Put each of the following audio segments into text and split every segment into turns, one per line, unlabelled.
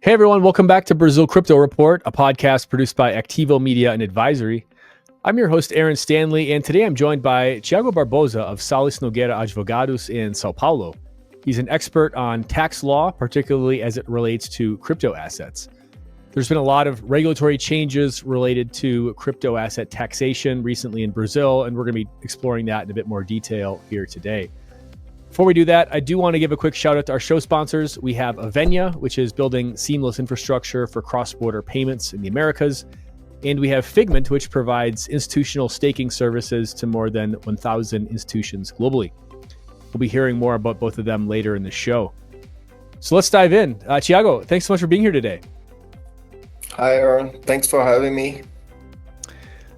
Hey everyone, welcome back to Brazil Crypto Report, a podcast produced by Activo Media and Advisory. I'm your host, Aaron Stanley, and today I'm joined by Thiago Barbosa of Salles Nogueira Advogados in Sao Paulo. He's an expert on tax law, particularly as it relates to crypto assets. There's been a lot of regulatory changes related to crypto asset taxation recently in Brazil, and we're going to be exploring that in a bit more detail here today. Before we do that, I do want to give a quick shout out to our show sponsors. We have Avenia, which is building seamless infrastructure for cross-border payments in the Americas. And we have Figment, which provides institutional staking services to more than 1,000 institutions globally. We'll be hearing more about both of them later in the show. So let's dive in. Thiago, thanks so much for being here today.
Hi, Aaron. Thanks for having me.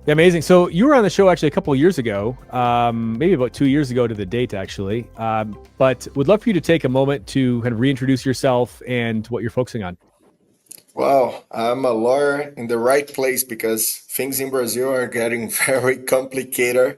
Yeah, amazing. So you were on the show actually a couple of years ago, maybe about 2 years ago to the date, actually. But would love for you to take a moment to kind of reintroduce yourself and what you're focusing on.
Well, I'm a lawyer in the right place because things in Brazil are getting very complicated.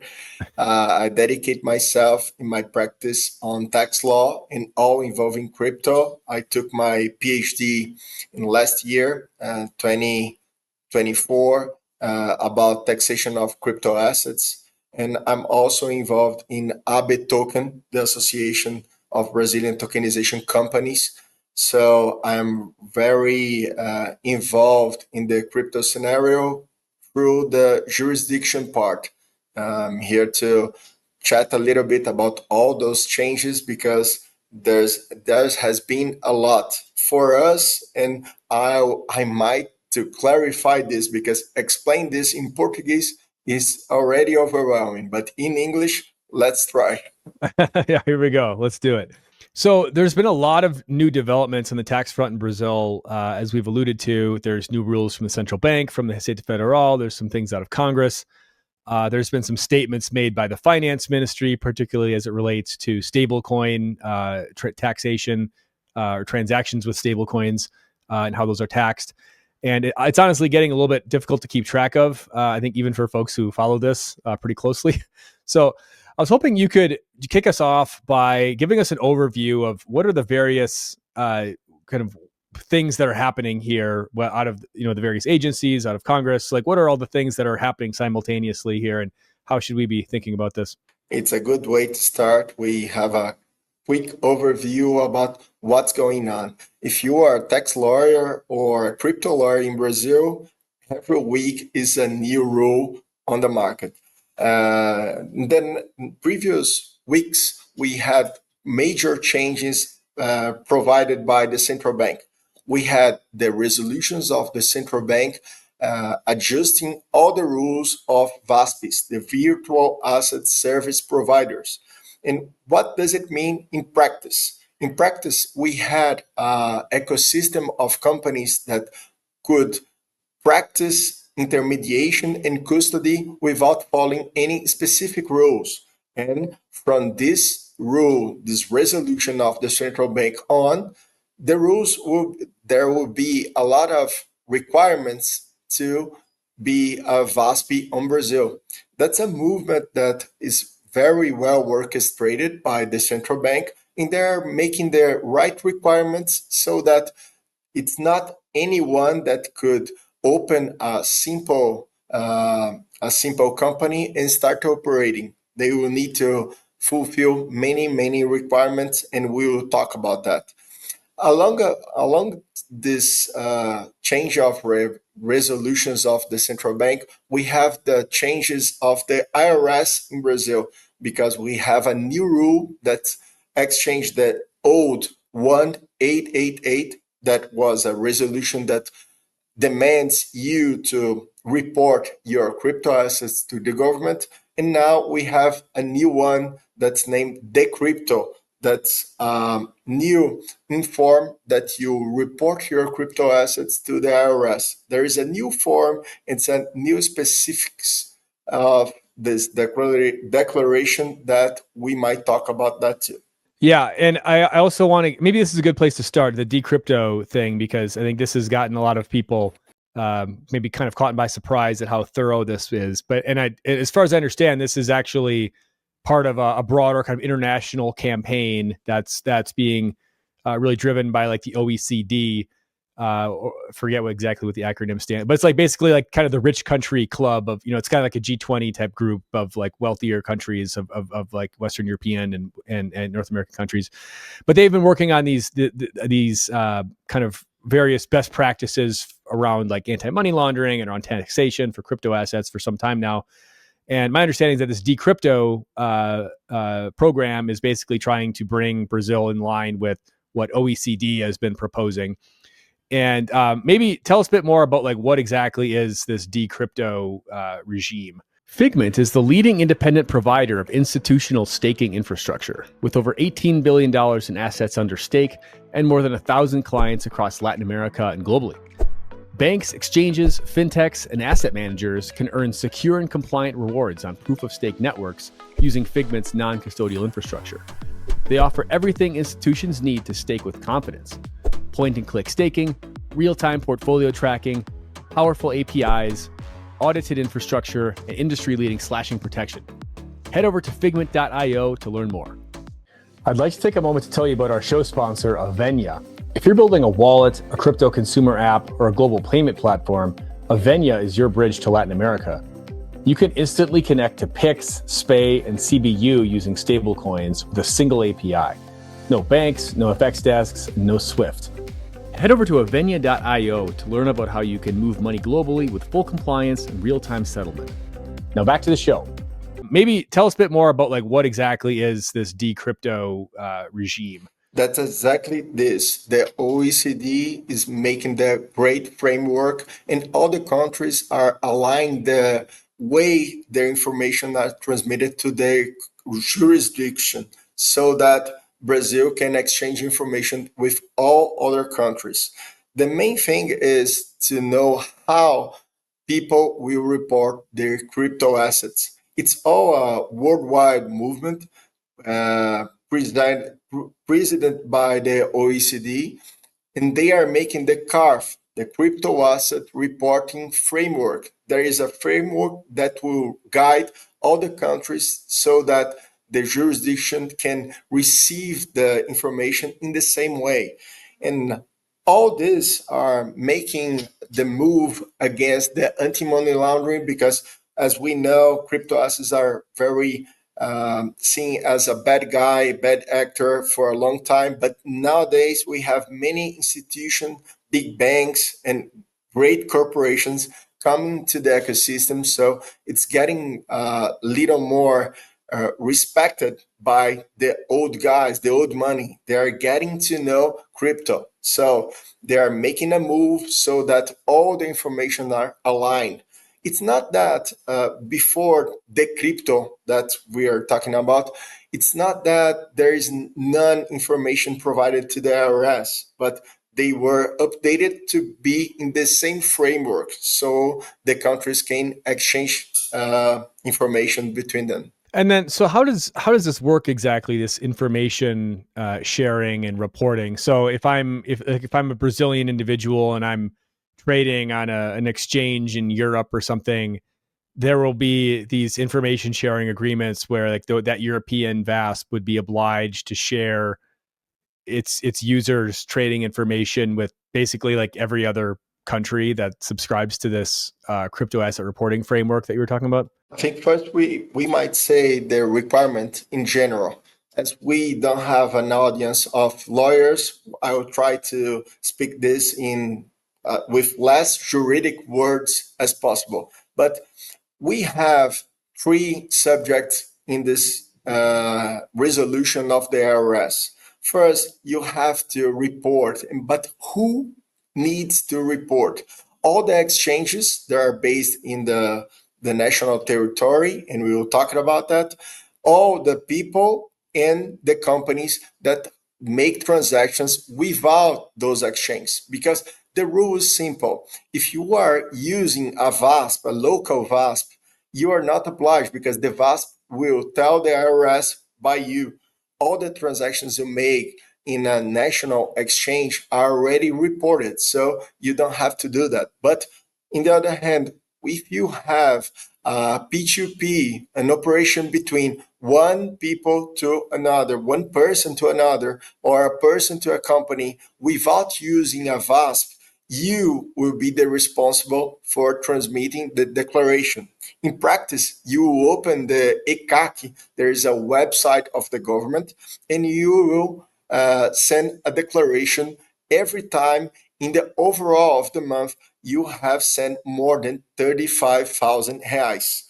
I dedicate myself in my practice on tax law and all involving crypto. I took my PhD in last year, 2024. About taxation of crypto assets. And I'm also involved in AB Token, the Association of Brazilian Tokenization Companies. So I'm very involved in the crypto scenario through the jurisdiction part. I'm here to chat a little bit about all those changes because there has been a lot for us, and I might to clarify this because explain this in Portuguese is already overwhelming, but in English, let's try.
Yeah, here we go. Let's do it. So there's been a lot of new developments on the tax front in Brazil, as we've alluded to. There's new rules from the central bank, from the Receita Federal. There's some things out of Congress. There's been some statements made by the finance ministry, particularly as it relates to stablecoin taxation or transactions with stablecoins and how those are taxed. And it's honestly getting a little bit difficult to keep track of, I think, even for folks who follow this pretty closely. So I was hoping you could kick us off by giving us an overview of what are the various kind of things that are happening here out of the various agencies, out of Congress. Like, what are all the things that are happening simultaneously here, and how should we be thinking about this?
It's a good way to start. We have a quick overview about what's going on. If you are a tax lawyer or a crypto lawyer in Brazil, every week is a new rule on the market. Then previous weeks, we had major changes provided by the central bank. We had the resolutions of the central bank adjusting all the rules of VASPs, the virtual asset service providers. And what does it mean in practice? In practice, we had an ecosystem of companies that could practice intermediation and custody without following any specific rules. And from this rule, this resolution of the central bank on, there will be a lot of requirements to be a VASP on Brazil. That's a movement that is very well orchestrated by the central bank, and they're making the right requirements so that it's not anyone that could open a simple company and start operating. They will need to fulfill many requirements, and we will talk about that. Along this change of resolutions of the central bank, we have the changes of the IRS in Brazil because we have a new rule that exchanged the old 1888 that was a resolution that demands you to report your crypto assets to the government. And now we have a new one that's named Decripto. That's new form that you report your crypto assets to the IRS. There is a new form. It's a new specifics of this declaration that we might talk about that too.
Yeah, and I also want to, maybe this is a good place to start, the Decripto thing, because I think this has gotten a lot of people maybe kind of caught by surprise at how thorough this is. But as far as I understand, this is actually part of a broader kind of international campaign that's being really driven by like the OECD Forget exactly what the acronym stands, but it's like basically like kind of the rich country club of, it's kind of like a G20 type group of like wealthier countries of like Western European and North American countries. But they've been working on these kind of various best practices around like anti-money laundering and on taxation for crypto assets for some time now. And my understanding is that this Decripto program is basically trying to bring Brazil in line with what OECD has been proposing. And maybe tell us a bit more about like what exactly is this Decripto regime. Figment is the leading independent provider of institutional staking infrastructure, with over $18 billion in assets under stake and more than 1,000 clients across Latin America and globally. Banks, exchanges, fintechs, and asset managers can earn secure and compliant rewards on proof-of-stake networks using Figment's non-custodial infrastructure. They offer everything institutions need to stake with confidence: point-and-click staking, real-time portfolio tracking, powerful APIs, audited infrastructure, and industry-leading slashing protection. Head over to figment.io to learn more. I'd like to take a moment to tell you about our show sponsor, Avenia. If you're building a wallet, a crypto consumer app, or a global payment platform, Avenia is your bridge to Latin America. You can instantly connect to PIX, SPAY, and CBU using stablecoins with a single API. No banks, no FX desks, no SWIFT. Head over to avenia.io to learn about how you can move money globally with full compliance and real-time settlement. Now back to the show. Maybe tell us a bit more about like what exactly is this Decripto regime.
That's exactly this. The OECD is making the great framework, and all the countries are aligned the way their information are transmitted to their jurisdiction, so that Brazil can exchange information with all other countries. The main thing is to know how people will report their crypto assets. It's all a worldwide movement, president by the OECD, and they are making the CARF, the Crypto Asset Reporting Framework. There is a framework that will guide all the countries so that the jurisdiction can receive the information in the same way. And all this are making the move against the anti-money laundering, because as we know, crypto assets are very seen as a bad guy, bad actor for a long time. But nowadays we have many institutions, big banks, and great corporations coming to the ecosystem. So it's getting a little more respected by the old guys, the old money. They are getting to know crypto. So they are making a move so that all the information are aligned. It's not that before Decripto that we are talking about, it's not that there is none information provided to the IRS, but they were updated to be in the same framework so the countries can exchange information between them.
And then, so how does this work exactly? This information sharing and reporting. So if I'm a Brazilian individual and I'm trading on an exchange in Europe or something, there will be these information sharing agreements where like that European VASP would be obliged to share its users' trading information with basically like every other country that subscribes to this crypto asset reporting framework that you were talking about.
I think first we might say the requirement in general. As we don't have an audience of lawyers, I will try to speak this in with less juridic words as possible. But we have three subjects in this resolution of the IRS. First, you have to report, but who needs to report? All the exchanges that are based in the national territory, and we will talk about that. All the people and the companies that make transactions without those exchanges, because the rule is simple. If you are using a VASP, a local VASP, you are not obliged, because the VASP will tell the IRS by you. All the transactions you make in a national exchange are already reported, so you don't have to do that. But on the other hand, if you have a P2P, an operation between one people to another, one person to another, or a person to a company without using a VASP, you will be the responsible for transmitting the declaration. In practice, you open the ECAC, there is a website of the government, and you will send a declaration every time in the overall of the month you have sent more than 35,000 reais.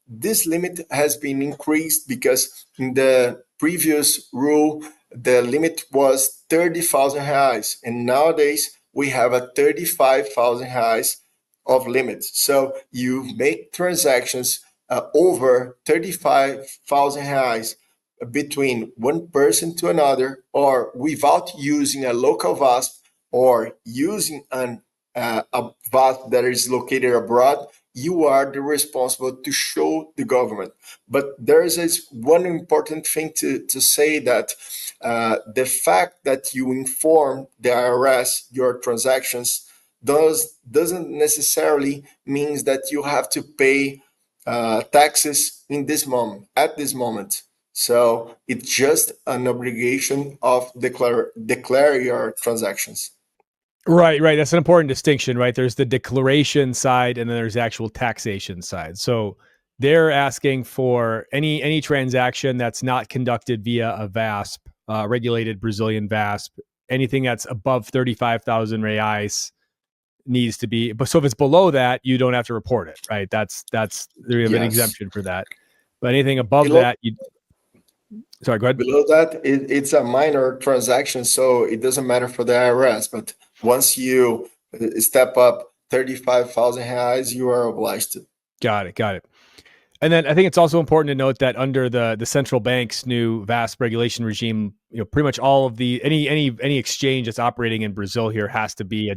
This limit has been increased because in the previous rule, the limit was 30,000 reais, and nowadays we have a 35,000 reais of limit. So you make transactions over 35,000 reais between one person to another, or without using a local VASP or using a VASP that is located abroad, you are the responsible to show the government. But there is one important thing to say that the fact that you inform the IRS your transactions doesn't necessarily means that you have to pay taxes in this moment at this moment. So it's just an obligation of declare your transactions.
Right, right. That's an important distinction, right? There's the declaration side and then there's the actual taxation side. So they're asking for any transaction that's not conducted via a VASP, regulated Brazilian VASP, anything that's above 35,000 reais needs to be. But so if it's below that, you don't have to report it, right? That's there have an
Yes.
exemption for that. But anything above
Below
that, you sorry, go ahead.
below that, it's a minor transaction, so it doesn't matter for the IRS. But once you step up 35,000 reais, you are obliged to.
Got it, got it. And then I think it's also important to note that under the central bank's new vast regulation regime, pretty much all of the any exchange that's operating in Brazil here has to be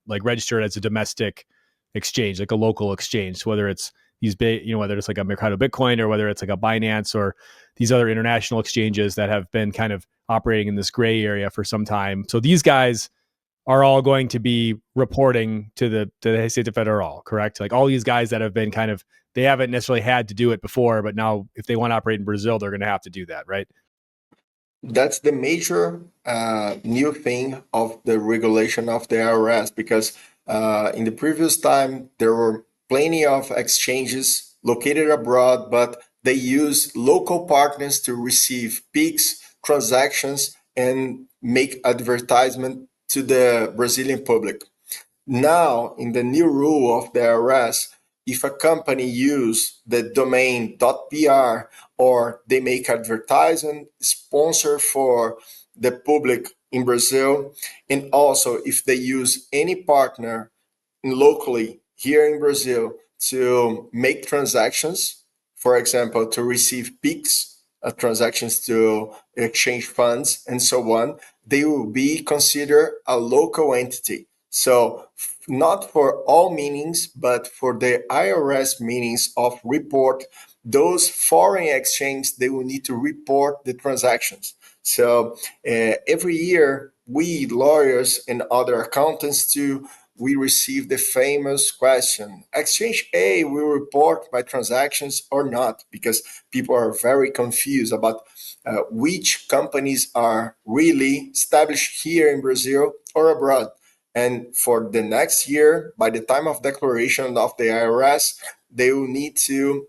like registered as a domestic exchange, like a local exchange. So whether it's these big, whether it's like a Mercado Bitcoin or whether it's like a Binance or these other international exchanges that have been kind of operating in this gray area for some time. So these guys are all going to be reporting to the Receita Federal, correct? Like all these guys that have been kind of, they haven't necessarily had to do it before, but now if they want to operate in Brazil, they're going to have to do that, right?
That's the major new thing of the regulation of the IRS, because in the previous time there were plenty of exchanges located abroad, but they use local partners to receive peaks, transactions, and make advertisement to the Brazilian public. Now, in the new rule of the IRS, if a company use the domain .br or they make advertising sponsor for the public in Brazil, and also if they use any partner locally here in Brazil to make transactions, for example, to receive PIX, transactions to exchange funds, and so on, they will be considered a local entity. So, not for all meanings, but for the IRS meanings of report, those foreign exchange, they will need to report the transactions. So, every year, we lawyers and other accountants too, we receive the famous question: exchange A will report my transactions or not? Because people are very confused about which companies are really established here in Brazil or abroad. And for the next year, by the time of declaration of the IRS, they will need to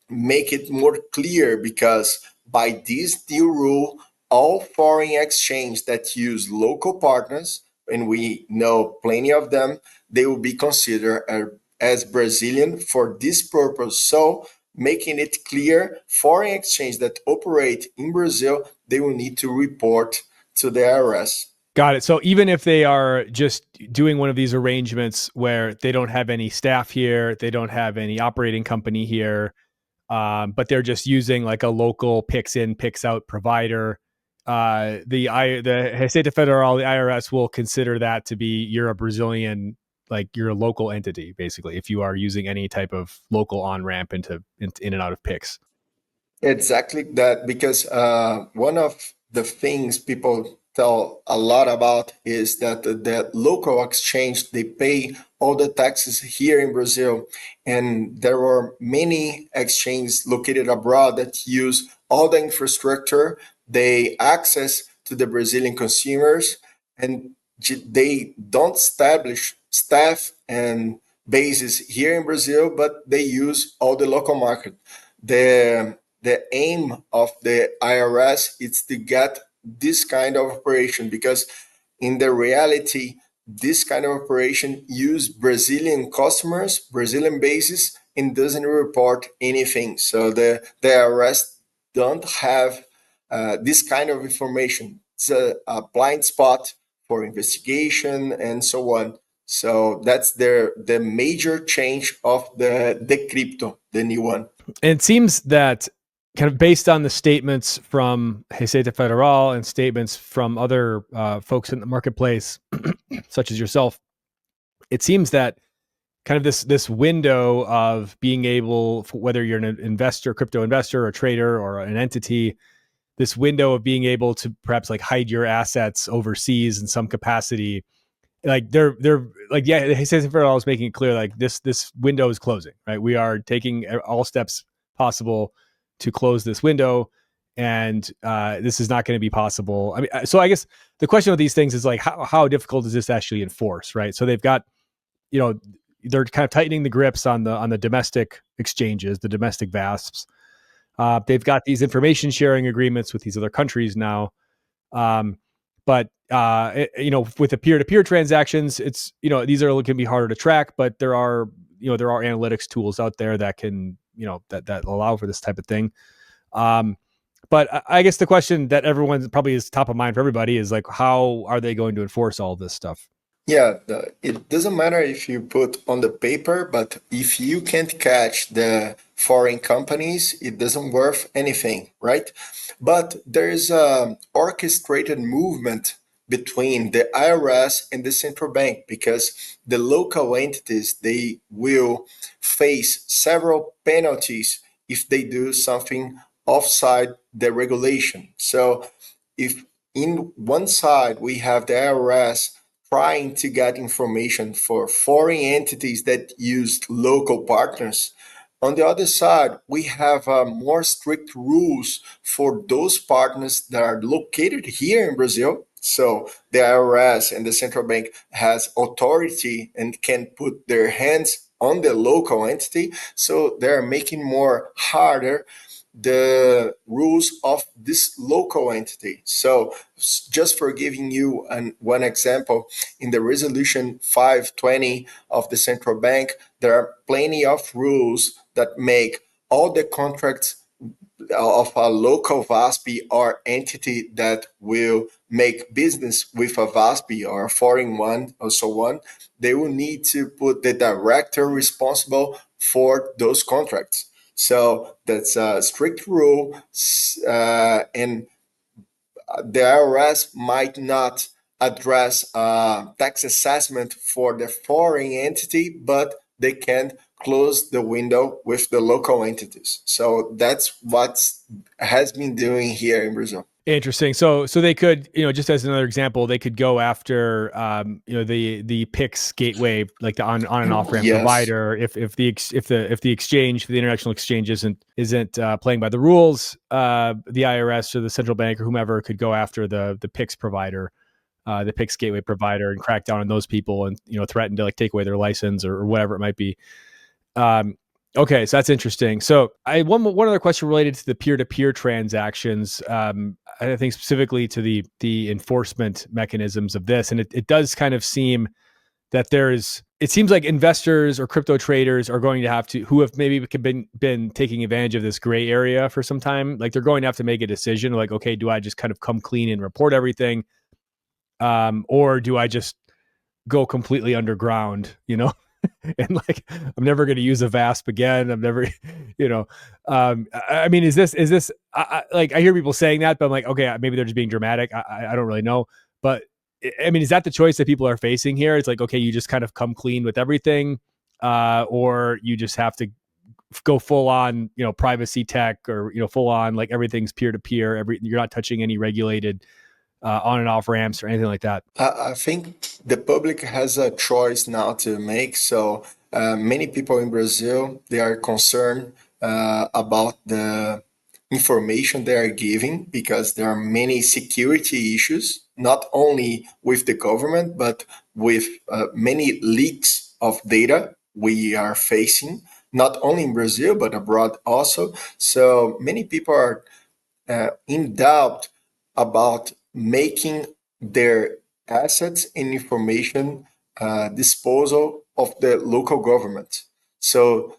make it more clear, because by this new rule, all foreign exchange that use local partners, and we know plenty of them, they will be considered as Brazilian for this purpose. So making it clear, foreign exchange that operate in Brazil, they will need to report to the IRS.
Got it. So even if they are just doing one of these arrangements where they don't have any staff here, they don't have any operating company here, but they're just using like a local picks in, picks out provider, the Receita Federal, the IRS will consider that to be you're a Brazilian, like you're a local entity, basically, if you are using any type of local on ramp in and out of picks.
Exactly that, because one of the things people tell a lot about is that the local exchange, they pay all the taxes here in Brazil, and there are many exchanges located abroad that use all the infrastructure, they access to the Brazilian consumers, and they don't establish staff and bases here in Brazil, but they use all the local market. The aim of the IRS is to get this kind of operation, because in the reality, this kind of operation use Brazilian customers, Brazilian bases, and doesn't report anything. So the IRS don't have this kind of information. It's a blind spot for investigation and so on. So that's the major change of the Decripto, the new one.
And it seems that kind of based on the statements from Receita Federal and statements from other folks in the marketplace, such as yourself, it seems that kind of this window of being able, whether you're an investor, crypto investor, or a trader, or an entity, this window of being able to perhaps like hide your assets overseas in some capacity, like they're like, yeah, Receita Federal is making it clear like this window is closing, right? We are taking all steps possible to close this window, and this is not going to be possible. I mean, so I guess the question with these things is like, how difficult is this actually enforce, right? So they've got, they're kind of tightening the grips on the domestic exchanges, the domestic VASPs. They've got these information sharing agreements with these other countries now. But with the peer-to-peer transactions, it's, these are can be harder to track, but there are analytics tools out there that can, that allow for this type of thing. But I guess the question that everyone probably is top of mind for everybody is like, how are they going to enforce all of this stuff?
Yeah, it doesn't matter if you put on the paper, but if you can't catch the foreign companies, it doesn't worth anything, right? But there is a orchestrated movement between the IRS and the central bank, because the local entities, they will face several penalties if they do something offside the regulation. So if in one side we have the IRS trying to get information for foreign entities that use local partners, on the other side, we have more strict rules for those partners that are located here in Brazil. So the IRS and the central bank has authority and can put their hands on the local entity. So they're making more harder the rules of this local entity. So just for giving you one example, in the resolution 520 of the central bank, there are plenty of rules that make all the contracts of a local VASP or entity that will make business with a VASP or a foreign one or so on, they will need to put the director responsible for those contracts. So that's a strict rule, and the IRS might not address tax assessment for the foreign entity, but they can close the window with the local entities. So that's what has been doing here in Brazil.
Interesting. So they could, just as another example, they could go after, the PIX gateway, like the on and off ramp
Yes.
provider. If the exchange, the international exchange isn't playing by the rules, the IRS or the central bank or whomever could go after the PIX provider, the PIX gateway provider, and crack down on those people and threaten to like take away their license or whatever it might be. Okay, so that's interesting. So I one other question related to the peer-to-peer transactions. I think specifically to the enforcement mechanisms of this, and it does kind of seem that it seems like investors or crypto traders are going to have to, who have maybe been taking advantage of this gray area for some time, like they're going to have to make a decision, like, okay, do I just kind of come clean and report everything, or do I just go completely underground, and like I'm never going to use a VASP again. I'm never, I mean, is this like I hear people saying that, but I'm like, okay, maybe they're just being dramatic. I don't really know, but I mean, is that the choice that people are facing here? It's like, okay, you just kind of come clean with everything, or you just have to go full on, privacy tech, or full on like everything's peer to peer. You're not touching any regulated on and off ramps or anything like that.
I think the public has a choice now to make. So many people in Brazil, they are concerned about the information they are giving, because there are many security issues. not only with the government, but with many leaks of data we are facing, not only in Brazil, but abroad also. So many people are in doubt about making their assets and information disposal of the local government. So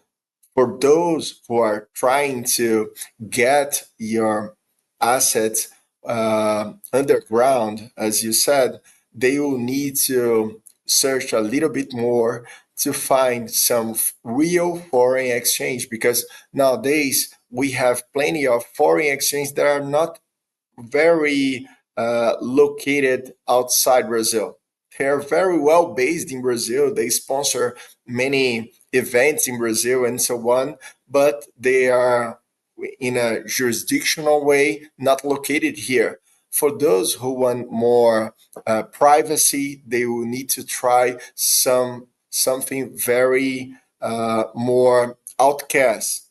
for those who are trying to get your assets underground, as you said, they will need to search a little bit more to find some real foreign exchange, because nowadays we have plenty of foreign exchange that are not very located outside Brazil. They are very well based in Brazil. They sponsor many events in Brazil and so on, but they are in a jurisdictional way not located here. For those who want more privacy, they will need to try something very more outcast,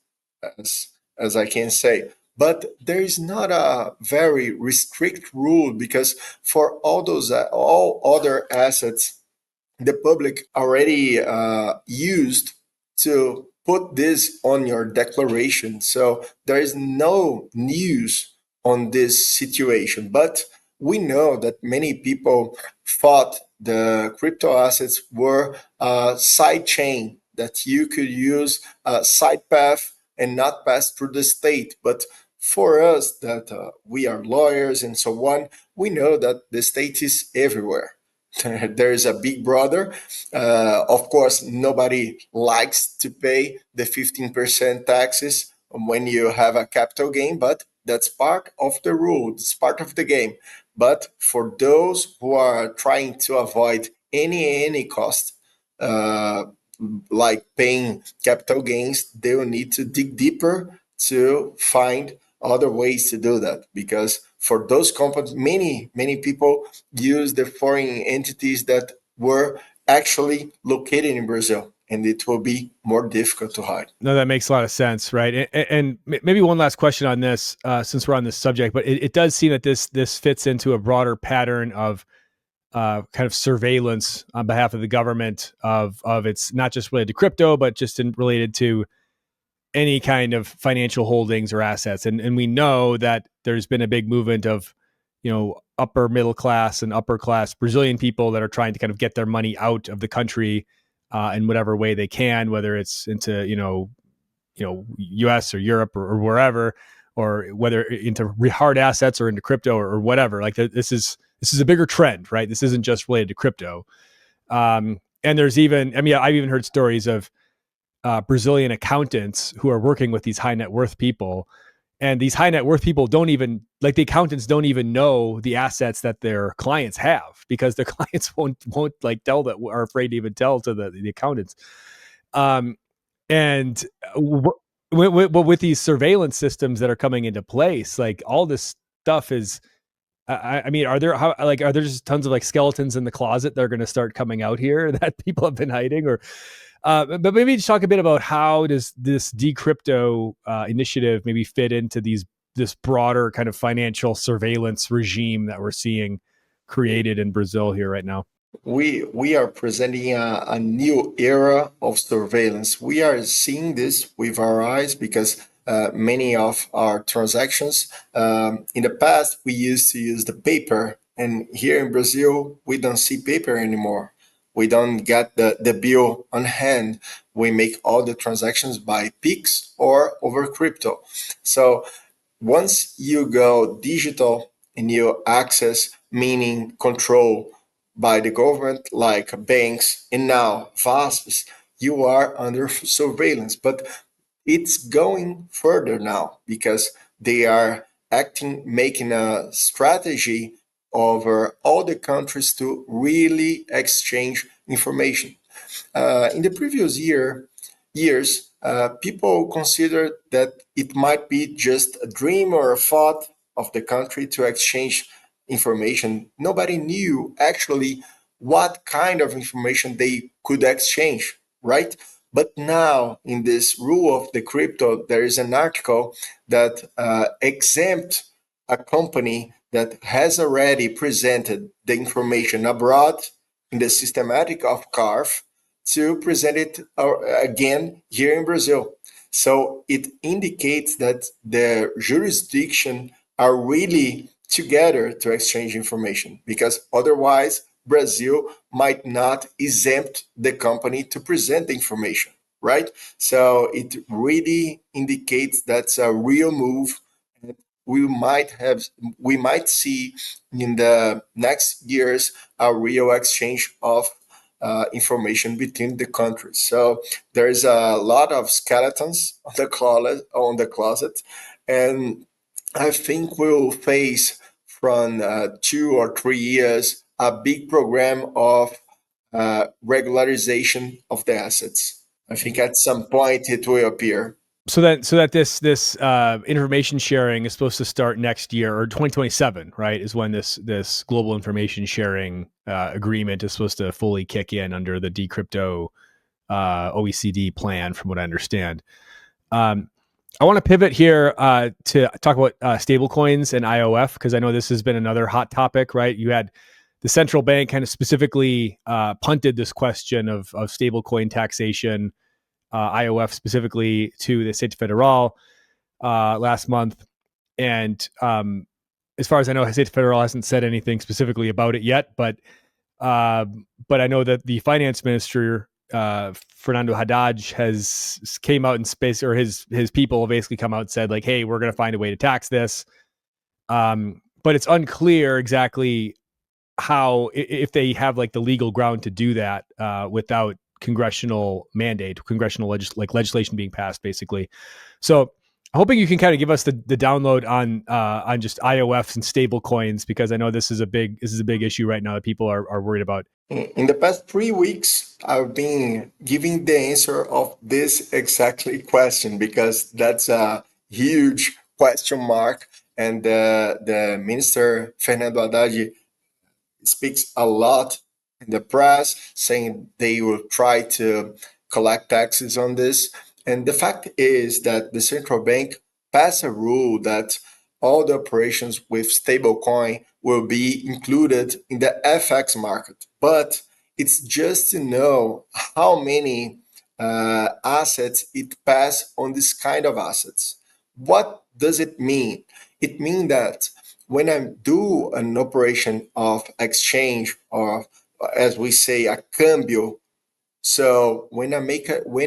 as as I can say. But there is not a very restrict rule, because for all other assets the public already used to put this on your declaration. So there is no news on this situation. But we know that many people thought the crypto assets were a side chain that you could use a side path and not pass through the state. But for us, that we are lawyers and so on, we know that the state is everywhere. There is a big brother. Of course, nobody likes to pay the 15% taxes when you have a capital gain, but that's part of the rule, it's part of the game. But for those who are trying to avoid any cost, uh, like paying capital gains, they will need to dig deeper to find other ways to do that. Because for those companies, many people use the foreign entities that were actually located in Brazil, and it will be more difficult to hide.
No, that makes a lot of sense, right? And maybe one last question on this, since we're on this subject, but it does seem that this fits into a broader pattern of kind of surveillance on behalf of the government of it's not just related to crypto, but just related to any kind of financial holdings or assets. And we know that there's been a big movement of, upper middle class and upper class Brazilian people that are trying to kind of get their money out of the country in whatever way they can, whether it's into, US or Europe or wherever, or whether into hard assets or into crypto or whatever. Like this is a bigger trend, right? This isn't just related to crypto. And there's even, I've even heard stories of Brazilian accountants who are working with these high net worth people. And these high net worth people don't even, like, the accountants don't even know the assets that their clients have, because their clients won't like tell, that are afraid to even tell to the accountants. And with these surveillance systems that are coming into place, like, all this stuff is, are there just tons of like skeletons in the closet that are going to start coming out here that people have been hiding? Or but maybe just talk a bit about how does this Decripto initiative maybe fit into this broader kind of financial surveillance regime that we're seeing created in Brazil here right now.
We are presenting a new era of surveillance. We are seeing this with our eyes, because many of our transactions, in the past, we used to use the paper. And here in Brazil, we don't see paper anymore. We don't get the bill on hand. We make all the transactions by Pix or over crypto. So once you go digital and you access, meaning control by the government, like banks and now VASPs, you are under surveillance. But it's going further now, because they are making a strategy over all the countries to really exchange information. In the previous years, people considered that it might be just a dream or a thought of the country to exchange information. Nobody knew actually what kind of information they could exchange, right? But now, in this rule of Decripto, there is an article that exempt a company that has already presented the information abroad in the systematic of CARF to present it again here in Brazil. So it indicates that the jurisdiction are really together to exchange information, because otherwise Brazil might not exempt the company to present the information, right? So it really indicates that's a real move. We might see in the next years a real exchange of information between the countries. So there's a lot of skeletons on the closet, and I think we'll face from 2 or 3 years a big program of regularization of the assets. I think at some point it will appear.
So that this information sharing is supposed to start next year, or 2027, right? Is when this global information sharing agreement is supposed to fully kick in under the Decripto OECD plan, from what I understand. I want to pivot here to talk about stablecoins and IOF, because I know this has been another hot topic, right? You had the central bank kind of specifically punted this question of stablecoin taxation, IOF specifically, to the Receita Federal last month. And as far as I know, Receita Federal hasn't said anything specifically about it yet, but I know that the finance minister, Fernando Haddad, has came out in space, or his people basically come out and said, like, hey, we're going to find a way to tax this. But it's unclear exactly how, if they have like the legal ground to do that without congressional mandate, congressional legislation being passed, basically. So hoping you can kind of give us the download on just IOFs and stable coins, because I know this is a big issue right now that people are worried about.
In the past 3 weeks, I've been giving the answer of this exactly question, because that's a huge question mark. And the minister, Fernando Haddad, speaks a lot in the press saying they will try to collect taxes on this. And the fact is that the central bank passed a rule that all the operations with stablecoin will be included in the FX market. But it's just to know how many assets it pass on this kind of assets. What does it mean? It means that when I do an operation of exchange, or as we say, a cambio, so when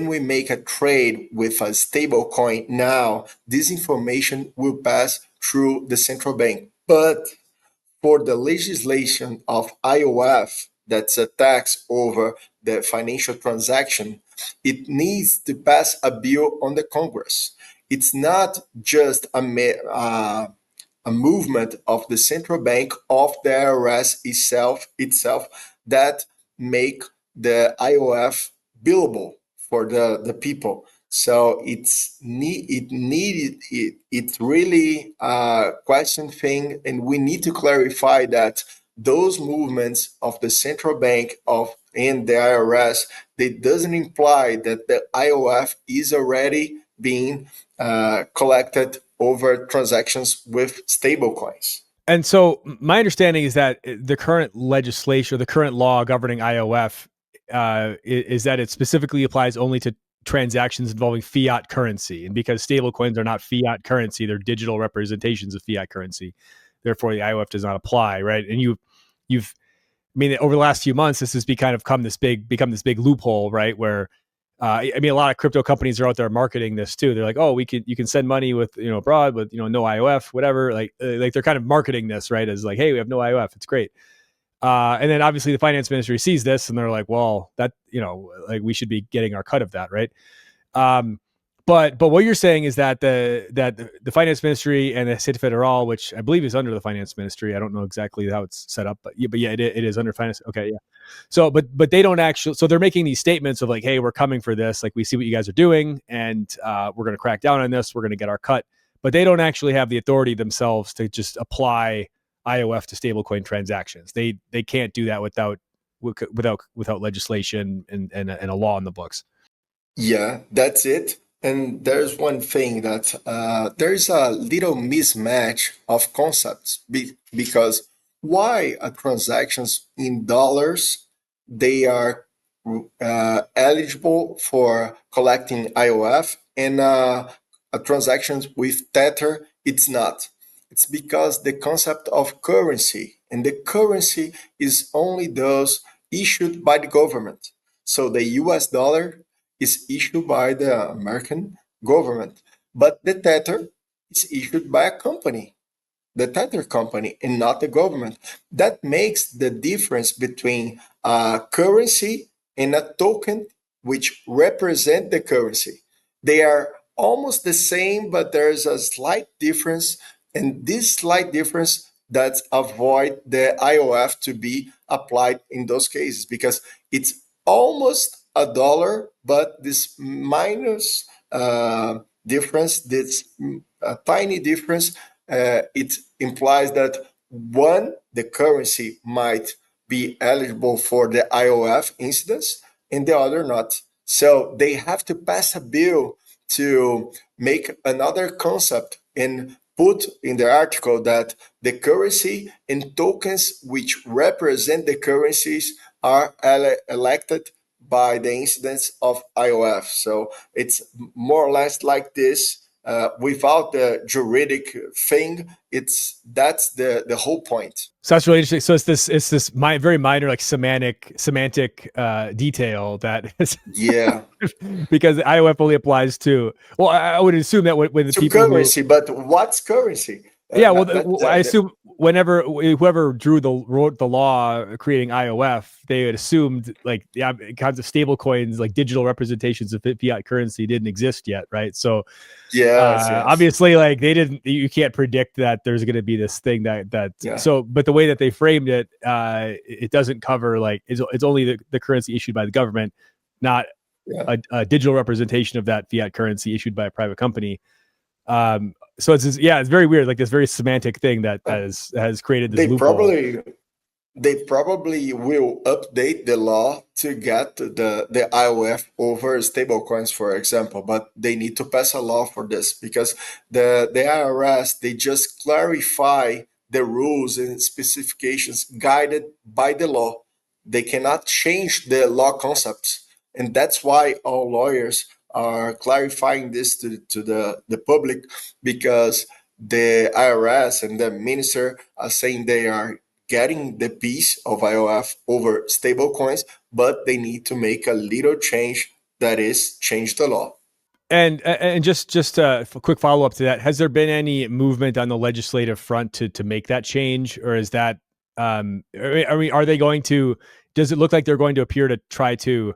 we make a trade with a stable coin, now this information will pass through the central bank. But for the legislation of IOF, that's a tax over the financial transaction, it needs to pass a bill on the Congress. It's not just a movement of the central bank, of the IRS itself that make the IOF billable for the people. So it's really a question thing, and we need to clarify that those movements of the central bank and the IRS, they doesn't imply that the IOF is already being collected over transactions with stablecoins.
And so my understanding is that the current legislation, the current law governing IOF, is that it specifically applies only to transactions involving fiat currency. And because stablecoins are not fiat currency, they're digital representations of fiat currency. Therefore, the IOF does not apply, right? And you've, I mean, over the last few months, this has become this big loophole, right? Where I mean, a lot of crypto companies are out there marketing this too. They're like, oh, you can send money with, abroad with, no IOF, whatever. Like they're kind of marketing this, right, as like, hey, we have no IOF. It's great. And then obviously the finance ministry sees this and they're like, well, that, like we should be getting our cut of that, right? But what you're saying is that the finance ministry and the Receita Federal, which I believe is under the finance ministry, I don't know exactly how it's set up, but yeah, it is under finance. Okay, yeah. So, but they don't actually. So they're making these statements of like, hey, we're coming for this. Like we see what you guys are doing, and we're going to crack down on this. We're going to get our cut. But they don't actually have the authority themselves to just apply IOF to stablecoin transactions. They can't do that without legislation and a law in the books.
Yeah, that's it. And there's one thing that there's a little mismatch of concepts because why are transactions in dollars they are eligible for collecting IOF and transactions with Tether it's not. It's because the concept of currency and the currency is only those issued by the government. So the US dollar is issued by the American government, but the Tether is issued by a company, the Tether company, and not the government. That makes the difference between a currency and a token which represent the currency. They are almost the same, but there's a slight difference, and this slight difference that avoid the IOF to be applied in those cases because it's almost a dollar, but this minus difference, this tiny difference, it implies that one, the currency might be eligible for the IOF incidence and the other not. So they have to pass a bill to make another concept and put in the article that the currency and tokens which represent the currencies are elected by the incidence of IOF. So it's more or less like this. Without the juridic thing, that's the whole point.
So that's really interesting. So it's this very minor like semantic detail that is
Yeah,
because the IOF only applies to. Well, I would assume that when the
to
people who
currency, but what's currency?
yeah, well, I assume whenever whoever wrote the law creating IOF, they had assumed like kinds of stable coins, like digital representations of fiat currency, didn't exist yet, right? So
yes, yes,
obviously, like they didn't. You can't predict that there's going to be this thing that.
yeah,
So, but the way that they framed it, it doesn't cover like it's only the currency issued by the government, not
yeah.
a digital representation of that fiat currency issued by a private company. So it's very weird, like this very semantic thing that has created this
They
loophole.
probably will update the law to get the IOF over stablecoins, for example, but they need to pass a law for this because the IRS they just clarify the rules and specifications guided by the law. They cannot change the law concepts, and that's why all lawyers are clarifying this to the public because the IRS and the minister are saying they are getting the piece of IOF over stablecoins, but they need to make a little change that is change the law.
And just a quick follow up to that: has there been any movement on the legislative front to make that change, or is that are they going to? Does it look like they're going to appear to try to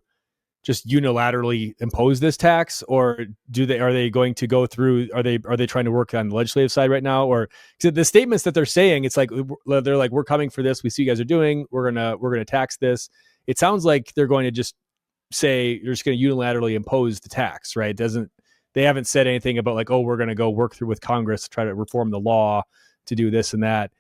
just unilaterally impose this tax, or are they going to go through? Are they trying to work on the legislative side right now, or the statements that they're saying? It's like they're like, we're coming for this. We see you guys are doing. We're gonna tax this. It sounds like they're going to just say you're just going to unilaterally impose the tax, right? They haven't said anything about like, oh, we're going to go work through with Congress to try to reform the law to do this and that.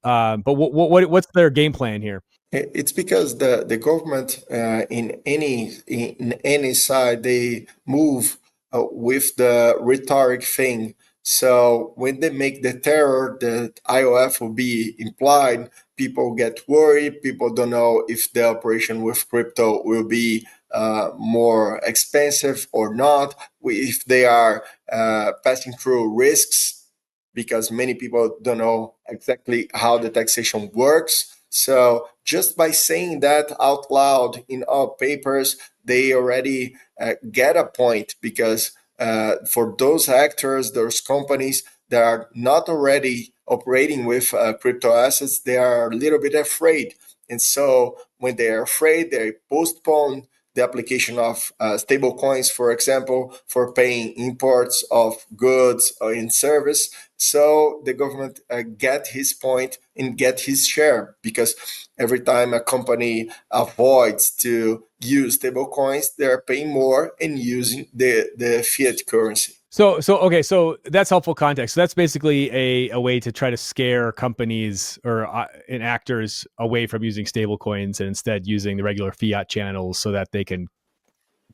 But what's their game plan here?
It's because the government in any side they move with the rhetoric thing. So when they make the terror, the IOF will be implied. People get worried. People don't know if the operation with crypto will be more expensive or not. If they are passing through risks, because many people don't know exactly how the taxation works. So just by saying that out loud in all papers, they already get a point because for those actors, those companies that are not already operating with crypto assets, they are a little bit afraid. And so when they are afraid, they postpone the application of stable coins, for example, for paying imports of goods or in service. So the government get his point and get his share because every time a company avoids to use stable coins, they're paying more and using the fiat currency.
Okay, so that's helpful context. So that's basically a way to try to scare companies or and actors away from using stable coins and instead using the regular fiat channels so that they can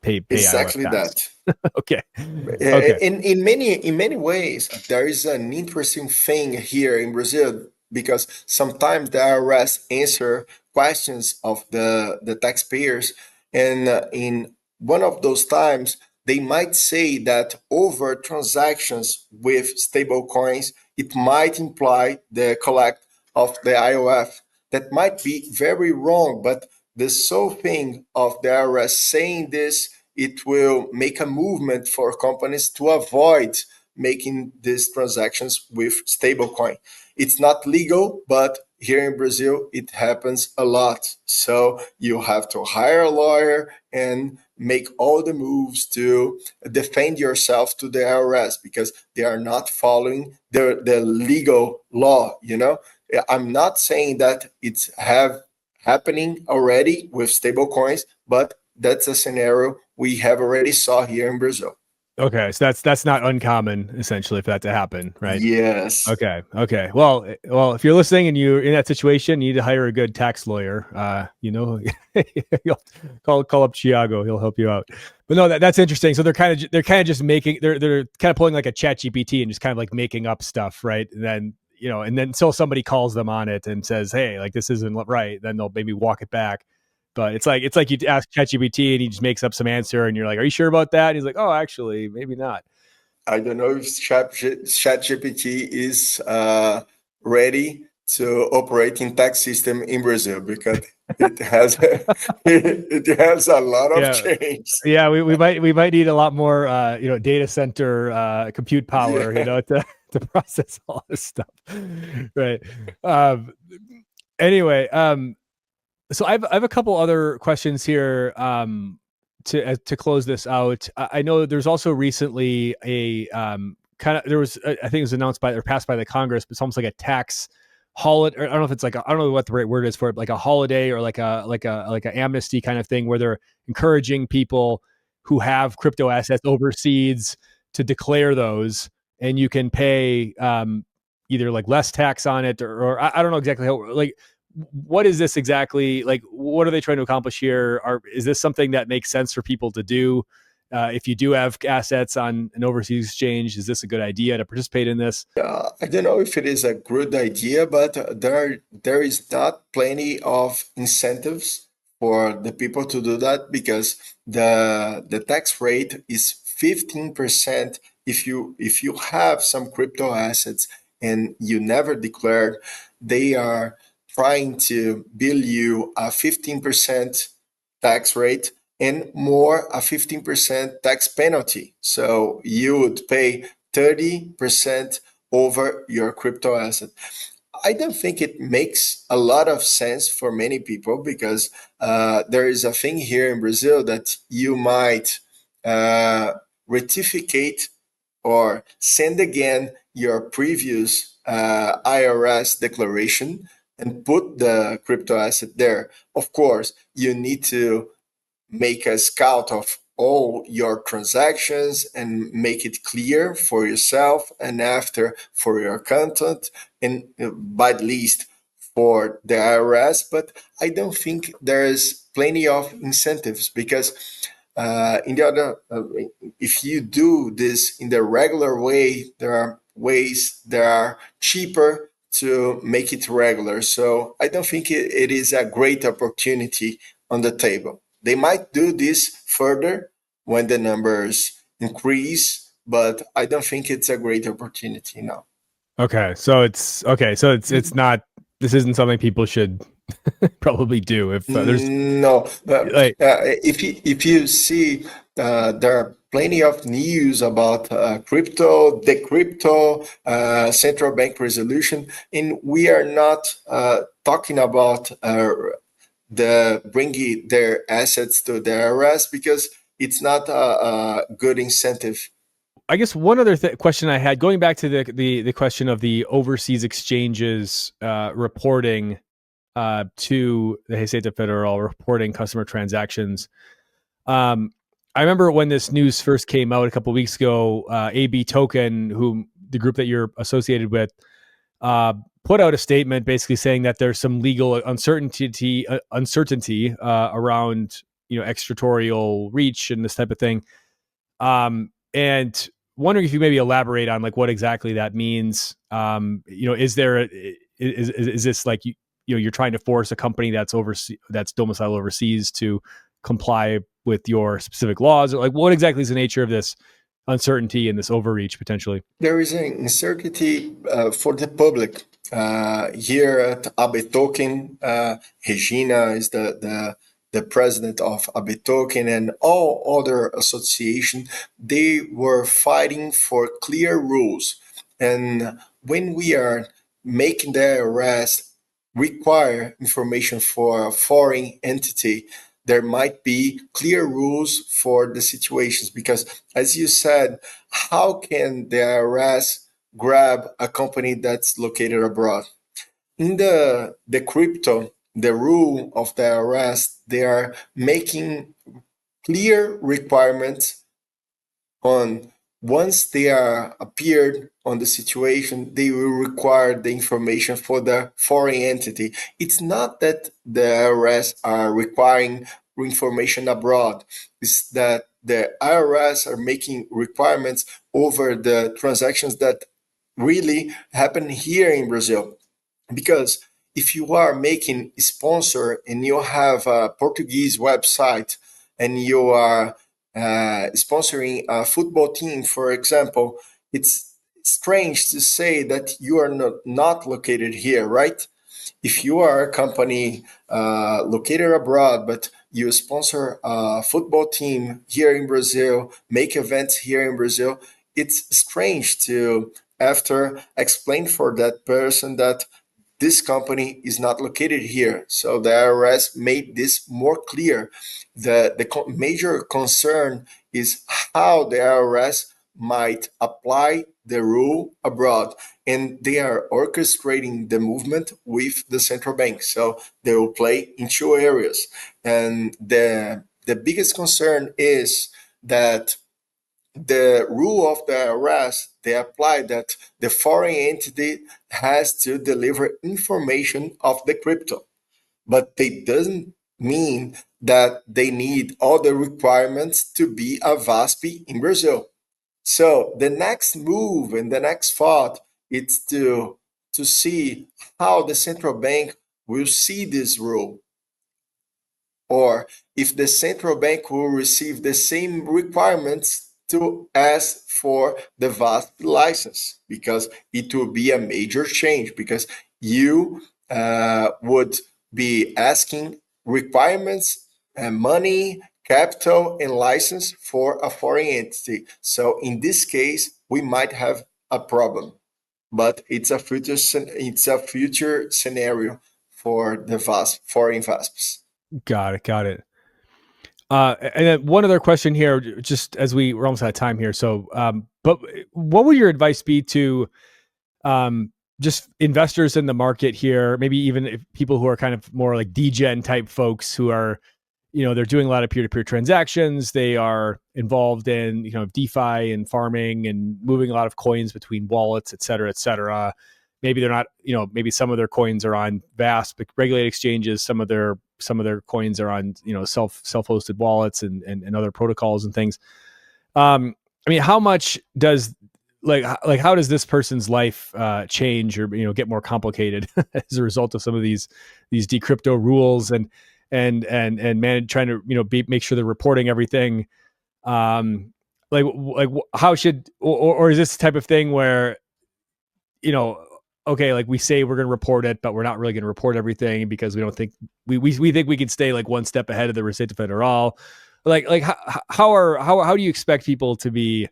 pay IRS
Exactly
tax.
that.
Okay. Okay.
In many ways, there is an interesting thing here in Brazil because sometimes the IRS answer questions of the taxpayers, and in one of those times, they might say that over transactions with stable coins, it might imply the collect of the IOF. That might be very wrong, but the sole thing of the IRS saying this, it will make a movement for companies to avoid making these transactions with stablecoin. It's not legal, but here in Brazil, it happens a lot. So you have to hire a lawyer and make all the moves to defend yourself to the IRS because they are not following the legal law. I'm not saying that it's happening already with stablecoins, but that's a scenario we have already saw here in Brazil.
Okay. So that's not uncommon, essentially, for that to happen, right?
Yes,
Okay. Okay. Well, if you're listening and you're in that situation, you need to hire a good tax lawyer. You'll call up Thiago. He'll help you out. But no, that's interesting. So they're kind of just making they're kind of pulling like a chat GPT and just kind of like making up stuff, right? And then until somebody calls them on it and says, hey, like this isn't right, then they'll maybe walk it back. But it's like you ask ChatGPT and he just makes up some answer and you're like, are you sure about that? And he's like, oh, actually, maybe not.
I don't know if ChatGPT is ready to operate in tax system in Brazil because it has it has a lot of
Yeah.
change.
Yeah, we might need a lot more data center compute power,
Yeah.
to process all this stuff. Right. Um anyway, so I have a couple other questions here to close this out. I know there's also recently a there was I think it was announced by or passed by the Congress, but it's almost like a tax holiday. Or I don't know if it's like I don't know what the right word is for it, like a holiday or like a amnesty kind of thing where they're encouraging people who have crypto assets overseas to declare those, and you can pay either like less tax on it or I don't know exactly how like what is this exactly like what are they trying to accomplish here is this something that makes sense for people to do if you do have assets on an overseas exchange? Is this a good idea to participate in this?
I don't know if it is a good idea, but there is not plenty of incentives for the people to do that because the tax rate is 15% if you have some crypto assets and you never declared, they are trying to bill you a 15% tax rate and more a 15% tax penalty. So you would pay 30% over your crypto asset. I don't think it makes a lot of sense for many people because there is a thing here in Brazil that you might rectificate or send again your previous IRS declaration and put the crypto asset there. Of course, you need to make a scout of all your transactions and make it clear for yourself and after for your content and by the least for the IRS. But I don't think there's plenty of incentives because in the other, if you do this in the regular way, there are ways that are cheaper to make it regular. So I don't think it is a great opportunity on the table. They might do this further when the numbers increase, but I don't think it's a great opportunity now.
Okay, so it's not, this isn't something people should probably do if there's
No,
like
if you see, there are plenty of news about crypto, Decripto, central bank resolution, and we are not talking about the bringing their assets to the IRS because it's not a good incentive.
I guess one other question I had, going back to the question of the overseas exchanges reporting to the Receita Federal, reporting customer transactions. I remember when this news first came out a couple of weeks ago, AB Token, who the group that you're associated with, put out a statement basically saying that there's some legal uncertainty around extraterritorial reach and this type of thing. And wondering if you maybe elaborate on like what exactly that means. Is there is this like you're trying to force a company that's domiciled overseas to comply with your specific laws, or like what exactly is the nature of this uncertainty and this overreach potentially?
There is an uncertainty for the public. Here at Abetoken, Regina is the president of Abetoken, and all other associations. They were fighting for clear rules. And when we are making the arrest require information for a foreign entity, there might be clear rules for the situations, because as you said, how can the IRS grab a company that's located abroad? In the Decripto, the rule of the IRS, they are making clear requirements on once they are appeared on the situation, they will require the information for the foreign entity. It's not that the IRS are requiring information abroad. It's that the IRS are making requirements over the transactions that really happen here in Brazil. Because if you are making sponsor and you have a Portuguese website and you are sponsoring a football team, for example, it's strange to say that you are not located here, right? If you are a company located abroad, but you sponsor a football team here in Brazil, make events here in Brazil, it's strange to after explain for that person that this company is not located here. So the IRS made this more clear. The major concern is how the IRS might apply the rule abroad. And they are orchestrating the movement with the central bank. So they will play in two areas. And the biggest concern is that the rule of the IRS, they apply that the foreign entity has to deliver information of the crypto, but they doesn't mean that they need all the requirements to be a VASP in Brazil. So the next move and the next thought is to see how the central bank will see this rule, or if the central bank will receive the same requirements to ask for the VASP license, because it will be a major change, because you would be asking requirements and money, capital, and license for a foreign entity. So in this case, we might have a problem, but it's a future scenario for the VASP, foreign VASPs.
Got it. And then one other question here, just as we're almost out of time here. So, but what would your advice be to just investors in the market here? Maybe even if people who are kind of more like degen type folks who are, they're doing a lot of peer-to-peer transactions. They are involved in, DeFi and farming and moving a lot of coins between wallets, et cetera, et cetera. Maybe they're not, maybe some of their coins are on vast regulated exchanges. Some of their coins are on, self-hosted wallets and other protocols and things. I mean, how much does how does this person's life change or get more complicated as a result of some of these Decripto rules and trying to make sure they're reporting everything? How should or is this the type of thing where okay, like we say we're going to report it, but we're not really going to report everything because we don't think we think we can stay like one step ahead of the Receita Federal. How do you expect people to be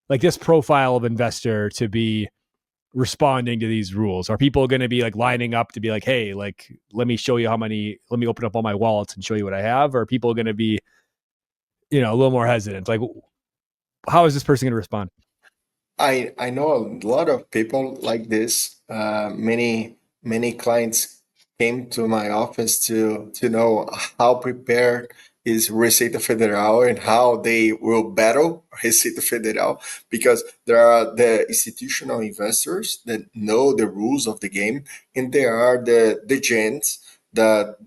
like this profile of investor to be responding to these rules? Are people going to be like lining up to be like, hey, like let me show you let me open up all my wallets and show you what I have? Or are people going to be a little more hesitant? Like, how is this person going to respond?
I know a lot of people like this. Many clients came to my office to know how prepared is Receita Federal and how they will battle Receita Federal, because there are the institutional investors that know the rules of the game, and there are the gens that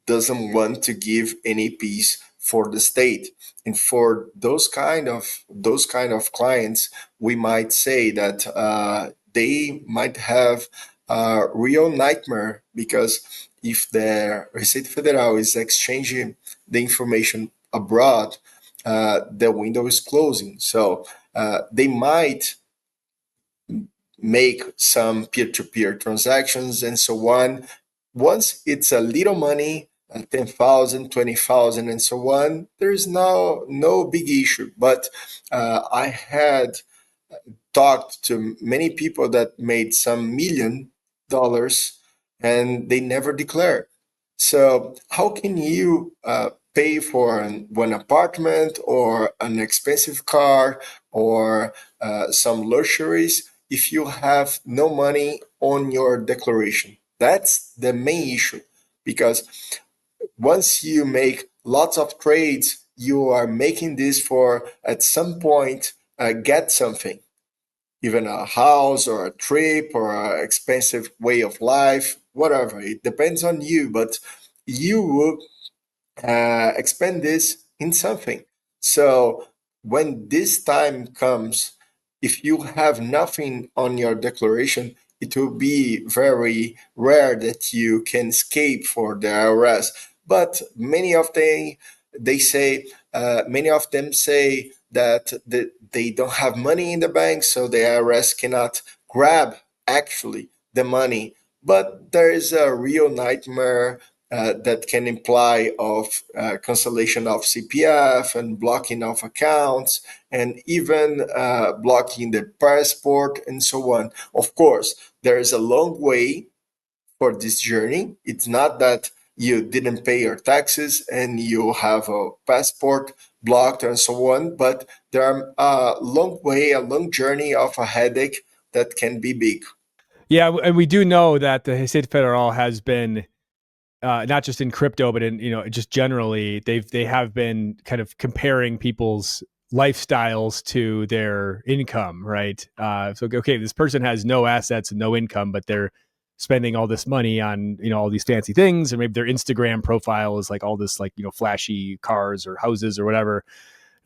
doesn't want to give any piece for the state. And for those kind of clients, we might say that they might have a real nightmare, because if the Receita Federal is exchanging the information abroad, the window is closing. So they might make some peer-to-peer transactions and so on. Once it's a little money, 10,000, 20,000, and so on, there's no big issue. But I had talked to many people that made some $1 million and they never declared. So how can you pay for one apartment or an expensive car or some luxuries if you have no money on your declaration? That's the main issue, because once you make lots of trades, you are making this for at some point get something, even a house or a trip or an expensive way of life, whatever. It depends on you, but you will expend this in something. So when this time comes, if you have nothing on your declaration, it will be very rare that you can escape for the IRS. But many of them say that they don't have money in the bank, so the IRS cannot grab actually the money. But there is a real nightmare that can imply of cancellation of CPF and blocking of accounts and even blocking the passport and so on. Of course, there is a long way for this journey. It's not that you didn't pay your taxes and you have a passport blocked and so on, but there are a long way, a long journey of a headache that can be big.
Yeah, and we do know that the Receita Federal has been not just in crypto, but in just generally, they have been kind of comparing people's lifestyles to their income, right? So okay, this person has no assets and no income, but they're spending all this money on all these fancy things, or maybe their Instagram profile is like all this like flashy cars or houses or whatever.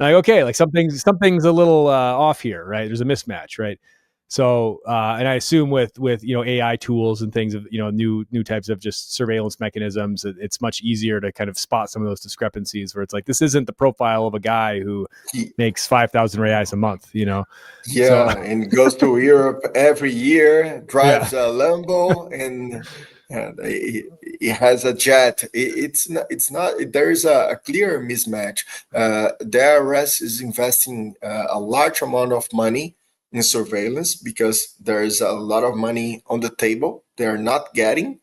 Like, okay, like something's a little off here, right? There's a mismatch, right? So, and I assume with AI tools and things of new types of just surveillance mechanisms, it's much easier to kind of spot some of those discrepancies where it's like this isn't the profile of a guy who makes 5,000 reais a month. So
Yeah, and goes to Europe every year,
yeah,
drives a Lambo, and he has a jet. It's not. There is a clear mismatch. The IRS is investing a large amount of money in surveillance because there is a lot of money on the table they are not getting.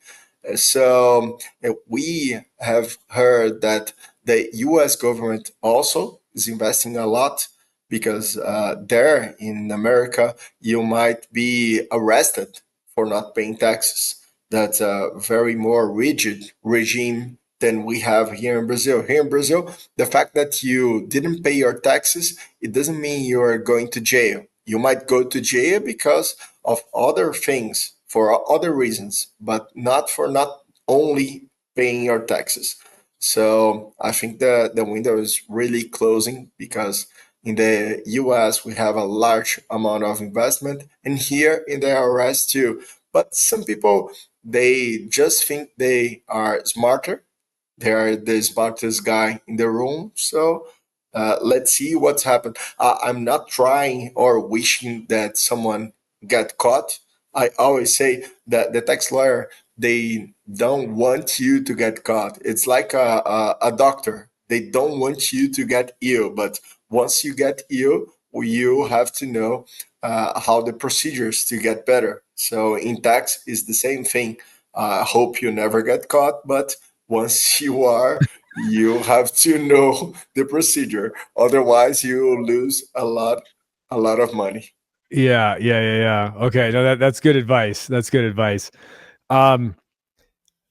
So we have heard that the U.S. government also is investing a lot, because there in America, you might be arrested for not paying taxes. That's a very more rigid regime than we have here in Brazil. Here in Brazil, the fact that you didn't pay your taxes, it doesn't mean you're going to jail. You might go to jail because of other things, for other reasons, but not for not only paying your taxes. So I think the window is really closing, because in the US, we have a large amount of investment, and here in the IRS too. But some people, they just think they are smarter. They are the smartest guy in the room. So let's see what's happened. I'm not trying or wishing that someone get caught. I always say that the tax lawyer, they don't want you to get caught. It's like a doctor. They don't want you to get ill, but once you get ill, you have to know how the procedures to get better. So in tax is the same thing. I hope you never get caught, but once you are, you have to know the procedure. Otherwise, you will lose a lot of money.
yeah. Okay, no, that's good advice. That's good advice. Um,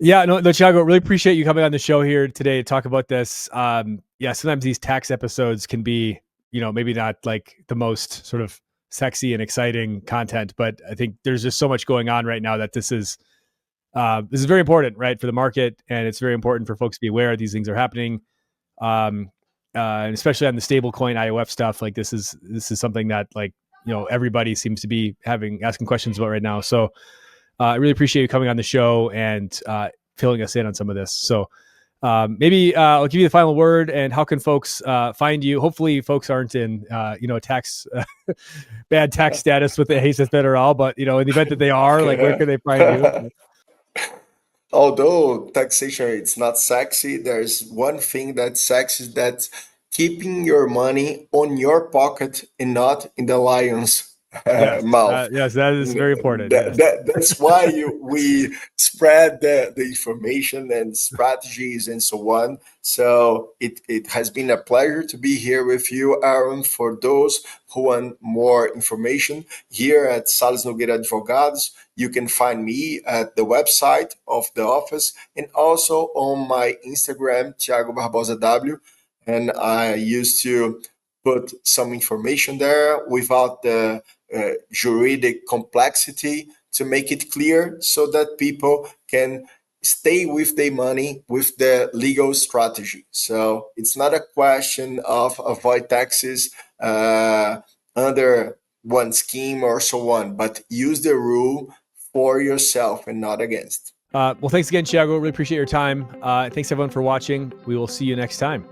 Yeah, no, Thiago, really appreciate you coming on the show here today to talk about this. Yeah, sometimes these tax episodes can be, maybe not like the most sort of sexy and exciting content, but I think there's just so much going on right now that this is very important, right, for the market, and it's very important for folks to be aware these things are happening. And especially on the stablecoin IOF stuff. Like this is something that like everybody seems to be asking questions about right now. So I really appreciate you coming on the show and filling us in on some of this. So maybe I'll give you the final word. And how can folks find you? Hopefully, folks aren't in tax bad tax status with the Receita Federal, but in the event that they are, like where can they find you?
Although taxation it's not sexy, there's one thing that's sexy, that's keeping your money on your pocket and not in the lion's
Yes,
mouth.
yes, that is very important. Yes.
That's why we spread the information and strategies and so on. So it has been a pleasure to be here with you, Aaron. For those who want more information, here at Salles Nogueira Advogados, you can find me at the website of the office and also on my Instagram, Thiago Barbosa W. And I used to put some information there without the juridic complexity, to make it clear so that people can stay with their money with the legal strategy. So it's not a question of avoid taxes under one scheme or so on, but use the rule for yourself and not against.
Well, thanks again, Thiago. Really appreciate your time. Thanks everyone for watching. We will see you next time.